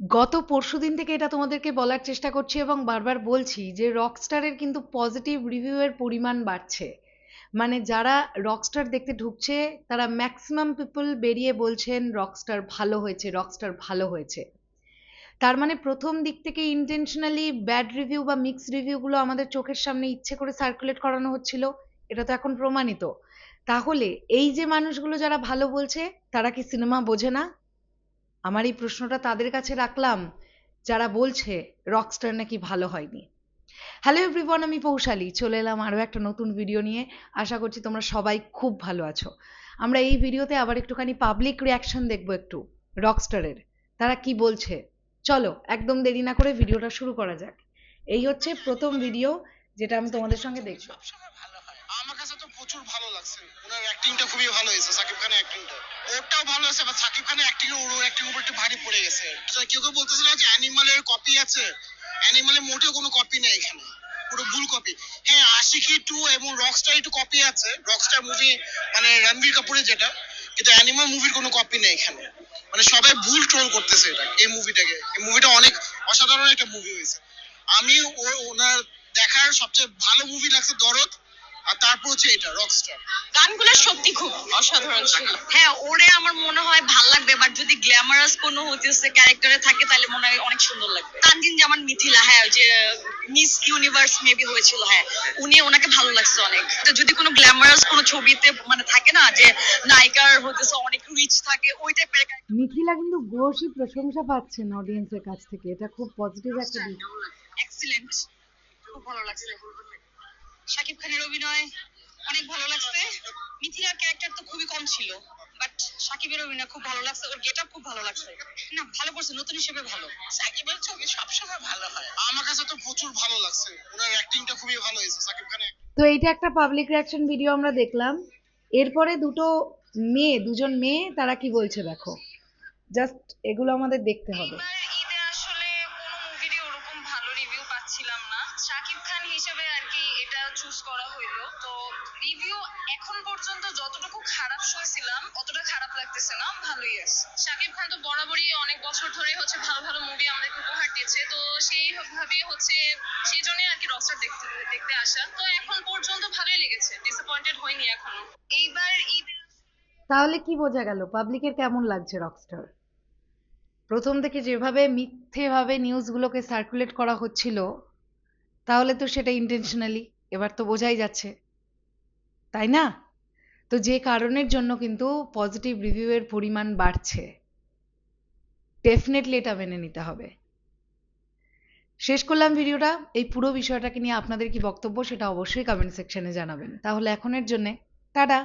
গত পরশুদিন থেকে এটা তোমাদেরকে বলার চেষ্টা করছি এবং বারবার বলছি যে রকস্টারের কিন্তু পজিটিভ রিভিউয়ের পরিমাণ বাড়ছে। মানে যারা রকস্টার দেখতে ঢুকছে তারা ম্যাক্সিমাম পিপল বেরিয়ে বলছেন রকস্টার ভালো হয়েছে, রকস্টার ভালো হয়েছে। তার মানে প্রথম দিক থেকে ইন্টেনশনালি ব্যাড রিভিউ বা মিক্স রিভিউগুলো আমাদের চোখের সামনে ইচ্ছে করে সার্কুলেট করানো হচ্ছিল, এটা তো এখন প্রমাণিত। তাহলে এই যে মানুষগুলো যারা ভালো বলছে তারা কি সিনেমা বোঝে না? আমার এই প্রশ্নটা তাদের কাছে রাখলাম যারা বলছে রকস্টার নাকি ভালো হয়নি। হ্যালো এভরিওয়ান, আমি পৌশালী চলে এলাম আরও একটা নতুন ভিডিও নিয়ে। আশা করছি তোমরা সবাই খুব ভালো আছো। আমরা এই ভিডিওতে আবার একটুখানি পাবলিক রিয়াকশন দেখবো একটু রকস্টারের, তারা কি বলছে। চলো একদম দেরি না করে ভিডিওটা শুরু করা যাক। এই হচ্ছে প্রথম ভিডিও যেটা আমি তোমাদের সঙ্গে দেখবো। আমার কাছে তো প্রচুর ভালো লাগছে, ওনার অ্যাক্টিংটা খুবই ভালো হয়েছে। সাকিব খানের অ্যাক্টিংটা ওরটাও ভালো আছে, বাট সাকিব খানের অ্যাক্টিং ওর অ্যাক্টিং উপর একটু ভারী পড়ে গেছে। কেউ কেউ বলতেছিল যে অ্যানিমালের কপি আছে, অ্যানিমালের মোটেও কোনো কপি নেই এখানে, পুরো ভুল কপি। হ্যাঁ, আশিকি 2 এবং রকস্টার একটু কপি আছে, রকস্টার মুভি মানে রণবীর কাপুরের যেটা, কিন্তু অ্যানিমাল মুভির কোনো কপি নেই এখানে। মানে সবাই ভুল ট্রোল করতেছে এটা, এই মুভিটাকে। এই মুভিটা অনেক অসাধারণ একটা মুভি হয়েছে। আমি ওনার দেখার সবচেয়ে ভালো মুভি লাগছে দরদ, আর তারপর হচ্ছে এটা রকস্টার। গানগুলো সত্যি খুব অসাধারণ ছিল। হ্যাঁ, ওরে আমার মনে হয় ভাল লাগবে, বাট যদি গ্ল্যামারাস কোনো হচ্ছে ক্যারেক্টারে থাকে তাহলে মনে হয় অনেক সুন্দর লাগবে। তানজিন জামান মিথিলা, হ্যাঁ, ওই যে মিস ইউনিভার্স মেবি হয়েছিল, হ্যাঁ, ওনাকে ভালো লাগছে অনেক। তো যদি কোনো গ্ল্যামারাস কোনো ছবিতে মানে থাকে না যে নায়িকার হতেছে অনেক রিচ থাকে, ওই টাইপের। মিথিলা কিন্তু ভূয়সী প্রশংসা পাচ্ছেন অডিয়েন্সের কাছ থেকে, এটা খুব পজিটিভ একটা দিক। এক্সিলেন্ট, খুব ভালো লাগছে। শাকিব খানের অভিনয় অনেক ভালো লাগছে। মিথিলার ক্যারেক্টার তো খুবই কম ছিল, বাট শাকিবের অভিনয় খুব ভালো লাগছে, ওর গেটআপ খুব ভালো লাগছে। না, ভালো করছে, নতুন হিসেবে ভালো। সাকিবের ছবি সবসময় ভালো হয়, আমার কাছে তো প্রচুর ভালো লাগছে। ওনার অ্যাক্টিংটা খুবই ভালো হয়েছে, সাকিব খানের। তো এইটা একটা পাবলিক রিয়াকশন ভিডিও আমরা দেখলাম। এরপরে দুজন মেয়ে তারা কি বলছে দেখো, জাস্ট এগুলো আমাদের দেখতে হবে। ঈদে আসলে কোনো মুভিরই ওরকম ভালো রিভিউ পাচ্ছিলাম না, শাকিব খান হিসেবে আর কি এটা চুজ করা হইলো। তো রিভিউ এখন পর্যন্ত যতটুকু খারাপ শুনছিলাম অতটা খারাপ লাগতেছে না, ভালোই আছে। শাকিব খান তো বরাবরই অনেক বছর ধরে হচ্ছে ভালো ভালো মুভি আমাদেরকে উপহার দিয়েছে, তো সেইভাবে হচ্ছে সেই জন্যই আর কি রকস্টার দেখতে দেখতে আসা। তো এখন পর্যন্ত ভালোই লেগেছে, ডিসঅ্যাপয়েন্টেড হয়নি এখনো। এইবার ঈদে তাহলে কি বোঝা গেল পাবলিকের কেমন লাগছে রকস্টার? প্রথম থেকে যেভাবে মিথ্যেভাবে নিউজগুলোকে সার্কুলেট করা হচ্ছিল, তাহলে তো সেটা ইন্টেনশনালি, এবার তো বোঝাই যাচ্ছে, তাই না? তো যে কারণের জন্য কিন্তু পজিটিভ রিভিউয়ের পরিমাণ বাড়ছে, ডেফিনেটলি এটা মেনে নিতে হবে। শেষ করলাম ভিডিওটা। এই পুরো বিষয়টাকে নিয়ে আপনাদের কি বক্তব্য সেটা অবশ্যই কমেন্ট সেকশনে জানাবেন। তাহলে এখনের জন্যে টাটা।